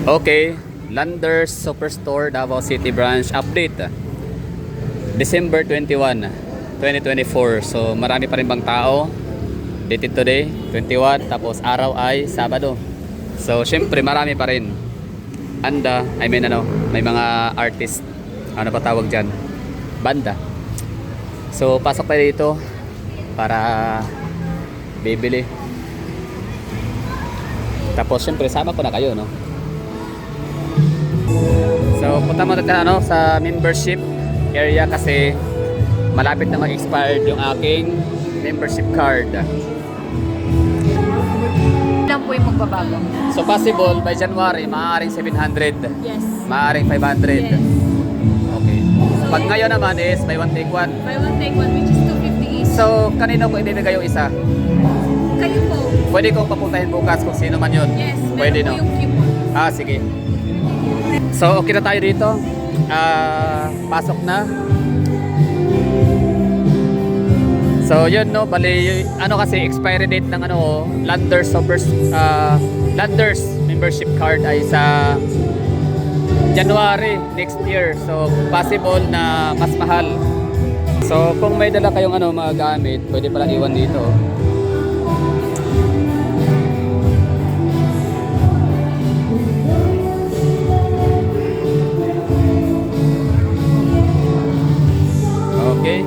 Okay, Landers Superstore Davao City Branch update. December 21, 2024. So marami pa rin bang tao? Dated today, 21, tapos araw ay Sabado. So syempre marami pa rin. May mga artist. Ano pa tawag dyan? Banda. So pasok tayo dito para bibili. Tapos syempre sama ko na kayo, no? So punta muna tayo sa membership area kasi malapit na mag-expired yung aking membership card. Ilan po yung magbabago? So possible by January maaaring 700. Yes. Maaaring 500. Yes. Okay. Pag ngayon naman is buy one take one. Buy one take one which is 250 each. So kanino ko ibibigay yung isa? Kayo po. Pwede kong papuntahin bukas kung sino man yun. Yes. Pwede, Meron no? po yung coupon. Ah, sige. So okay na tayo dito. Pasok na. So yun, no, bali ano kasi expiry date ng Landers Landers membership card ay sa January next year. So possible na mas mahal. So kung may dala kayong mga gamit, pwede pala iwan dito. Okay.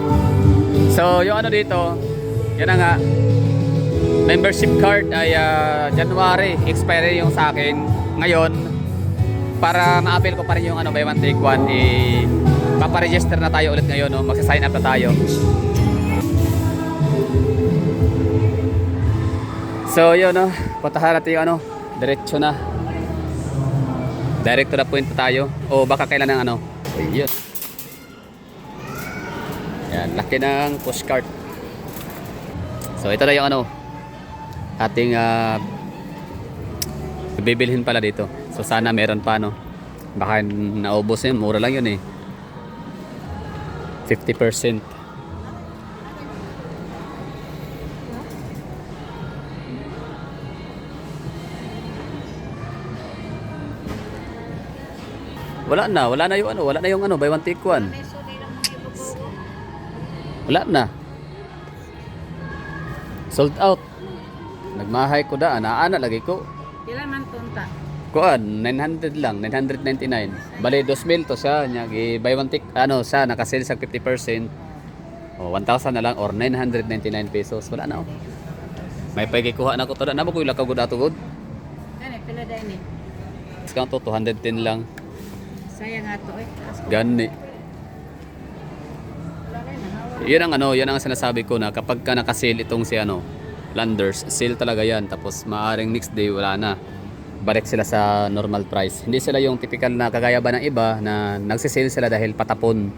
So yung dito, yan na nga, membership card ay January expiry yung sa akin. Ngayon, para ma-avail ko pa rin yung buy one take one, paparegister na tayo ulit ngayon, no? Magsa-sign up na tayo. So yun, no, puntahan natin yung diretso na. Direct to the point na tayo. O baka kailan ng yun. Yan, laki ng pushcart. So ito na yung ating bibilhin pala dito. So sana meron pa, no. Baka naubos yun, mura lang yun 50%. Wala na yung buy one take one. Wala na. Sold out. Nagmahay ko daan. Naana lagi ko. Kailan man tunta? Kuan, 900 lang. 999. Bali, 2,000 to siya. Buy one take, siya, nakasale sa 50%. O, 1,000 na lang or 999 pesos. Wala na, May pagkikuha na ko to. Namo ko yung lakagod atugod. Pila dahil Discount to, 210 lang. Sayang nga to Gani. Yan ang sinasabi ko na kapag ka nakasale itong si Landers, sale talaga yan. Tapos maaring next day wala na. Balik sila sa normal price. Hindi sila yung typical na kagaya ba ng iba na nagsisale sila dahil patapon.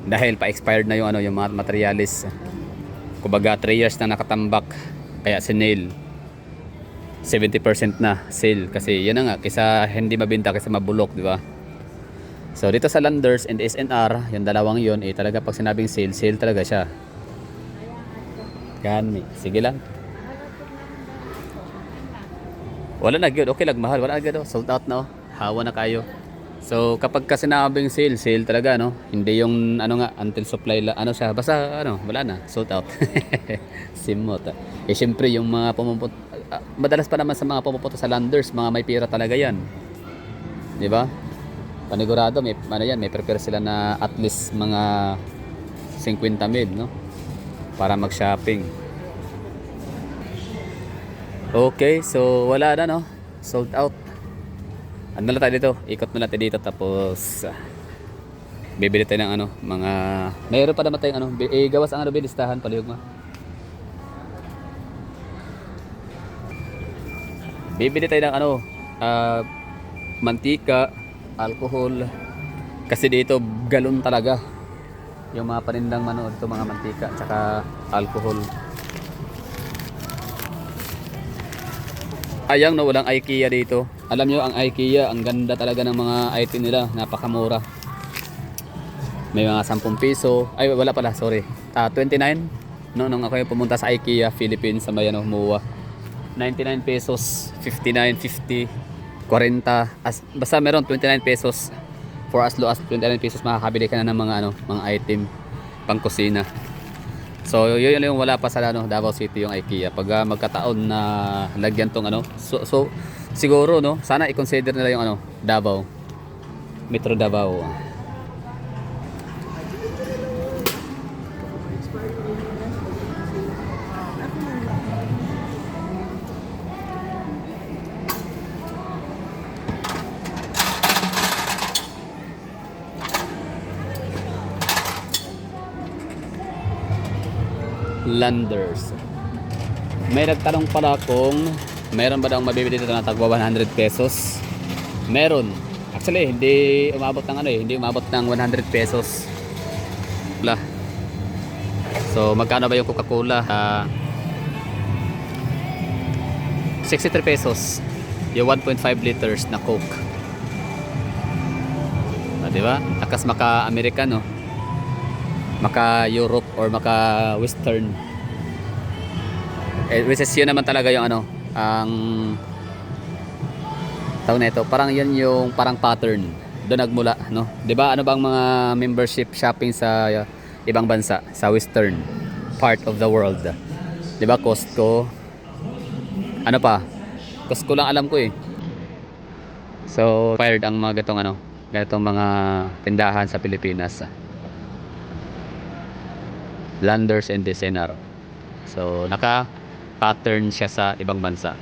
Dahil pa-expired na yung yung mga materialis. Kumbaga 3 years na nakatambak. Kaya sinail. 70% na sale kasi yan na nga kaysa hindi mabenta kaysa mabulok, di ba? So dito sa Landers and SNR, yung dalawang yun, talaga pag sinabing sale, sale talaga siya. Gani. Sige lang. Wala na good. Okay lang, mahal. Wala na good. Sold out na. Hawa na kayo. So kapag ka sinabing sale, sale talaga, no? Hindi yung until supply siya. Basta wala na. Sold out. Simot. Syempre yung mga pumupunta, madalas pa naman sa mga pumupunta sa Landers, mga may pira talaga yan. Di ba? Panigurado may may prepare sila na at least mga 50,000, no? Para mag-shopping. Okay, so wala na, no? Sold out. Ano na tayo dito? Ikot na natin dito tapos bibili tayo ng mga mayroon pa naman tayong gawas ang bilistahan palihog mo. Bibili tayo ng mantika, alcohol, kasi dito galon talaga yung mga panindang dito, mga mantika tsaka alcohol. Ayang walang IKEA dito. Alam nyo ang IKEA, ang ganda talaga ng mga item nila, napakamura. May mga 10 piso, ay wala pala, sorry, 29 nung ako yung pumunta sa IKEA Philippines sa Mayan of MOA. 99 pesos, 59, 50. 40, basta meron 29 pesos. For as low as 29 pesos makakabili ka na ng mga mga item pang kusina. So yun yung wala pa sa Davao City yung IKEA. Pag magkataon na lagyan tong so siguro sana i-consider nila yung Davao, Metro Davao. Landers. May nagtanong pala kung meron ba daw mabibili dito na tagwa 100 pesos. Meron. Actually, hindi umabot ng hindi umabot ng 100 pesos. Wala. So, magkano ba yung Coca-Cola? 63 pesos. Yung 1.5 liters na Coke. Diba? Akas maka-American, maka-Europe or maka-Western. Which is yun naman talaga yung ang tawag na ito. Parang yun yung parang pattern. Doon nagmula, Diba? Ano bang mga membership shopping sa ibang bansa? Sa Western part of the world. Diba? Costco. Ano pa? Costco lang alam ko eh. So, fired ang mga ganitong mga tindahan sa Pilipinas. Landers and Designer. So, naka-pattern siya sa ibang bansa.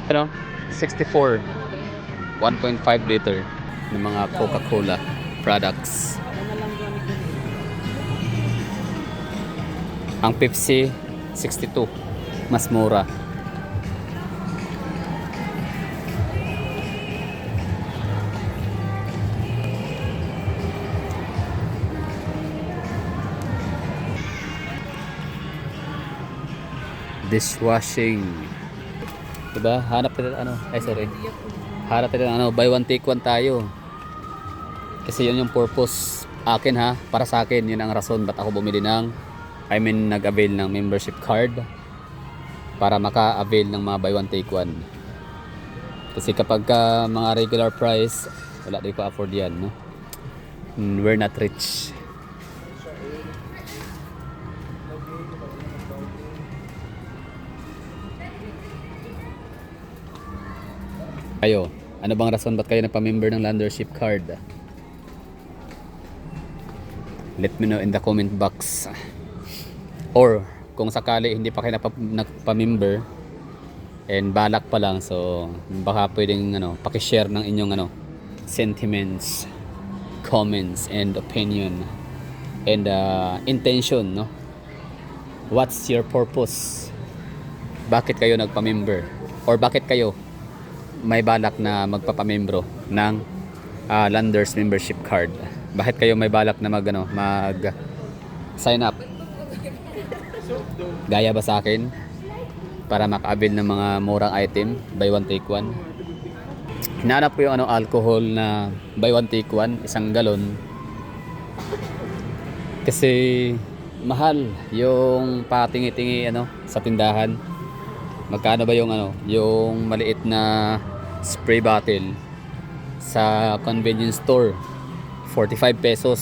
Ano? 64 1.5 liter ng mga Coca-Cola products. Ang Pepsi 62, mas mura. Dishwashing. Diba? Hanap tayo Hanap tayo buy one take one tayo. Kasi yun yung purpose akin para sa akin, yun ang rason ba't ako bumili nag-avail ng membership card para maka-avail ng mga buy one take one. Kasi kapag mga regular price, wala din ko afford yan, we're not rich. Kayo, ano bang rason ba't kayo nagpa-member ng Landership card? Let me know in the comment box. Or kung sakali hindi pa kayo nagpa-member and balak pa lang, so baka pwedeng paki-share ng inyong sentiments, comments and opinion and intention, What's your purpose? Bakit kayo nagpa-member? Or bakit kayo may balak na magpapamembro ng Landers membership card? Bakit kayo may balak na mag sign up? Gaya ba sa akin? Para maka-avail ng mga murang item, buy one take one. Hinanap ko yung alcohol na buy one take one, 1 galon. Kasi mahal yung patingi-tingi sa tindahan. Magkano ba yung yung maliit na spray bottle sa convenience store? 45 pesos.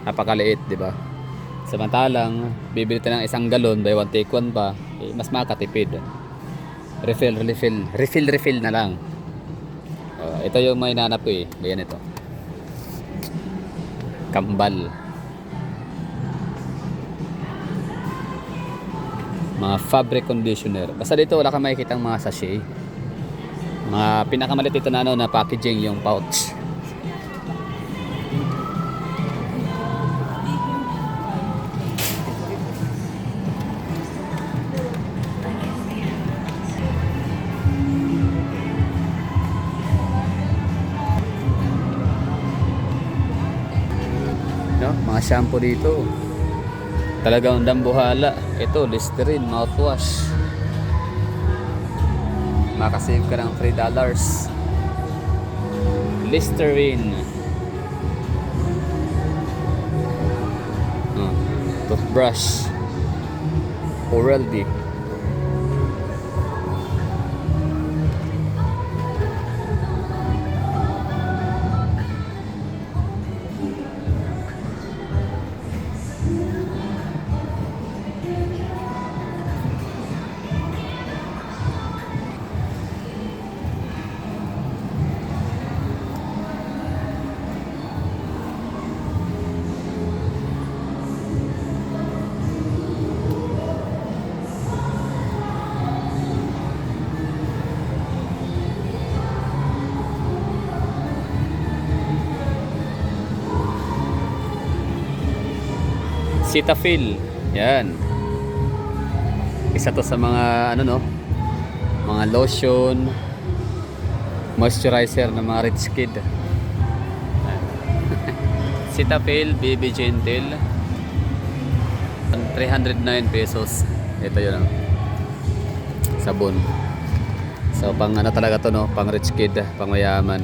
Napakaliit, di ba? Samantalang bibili tayo ng 1 galon, buy one take one pa, mas makatipid. Refill na lang. Ito yung may nanap ko Ganyan ito. Kambal. Mga fabric conditioner. Basta dito wala kang makikitang mga sachet. Mga pinakamalit dito na packaging, yung pouch. Mga shampoo dito. Talagang dambuhala. Ito, Listerine, mouthwash. Makasave ka ng $3. Listerine. Toothbrush. Oral-B. Cetaphil. Yan. Isa to sa mga ano no, mga lotion, moisturizer ng mga rich kid. Cetaphil BB Gentle. 309 pesos. Ito 'yun oh. Sabon. So pang ano talaga to no, pang rich kid, pang mayaman.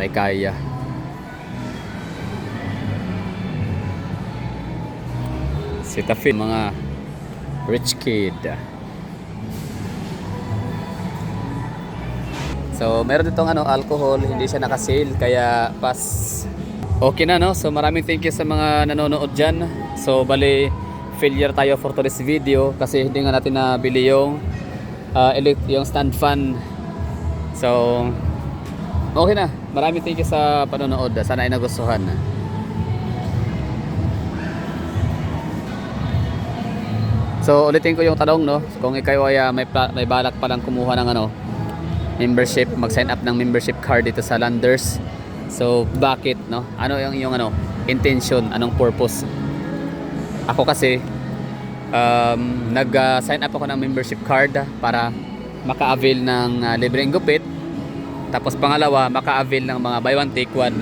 May kaya. Cetaphil, mga rich kid. So meron ditong ano, alcohol, hindi siya naka-sale kaya pass. Okay na no. So maraming thank you sa mga nanonood diyan. So bali failure tayo for today's video kasi hindi nga natin nabili yung yung stand fan. So okay na. Maraming thank you sa panonood. Sana ay nagustuhan. So ulitin ko yung tanong no, kung ikaw ay may balak pa lang kumuha ng ano, membership, mag-sign up ng membership card dito sa Landers. So bakit no? Ano yung ano, intention, anong purpose? Ako kasi nag-sign up ako ng membership card para maka-avail ng libreng gupit. Tapos pangalawa, maka-avail ng mga buy one take one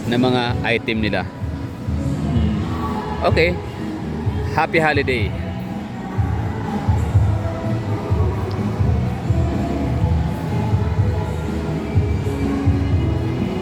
na mga item nila. Okay. Happy holiday.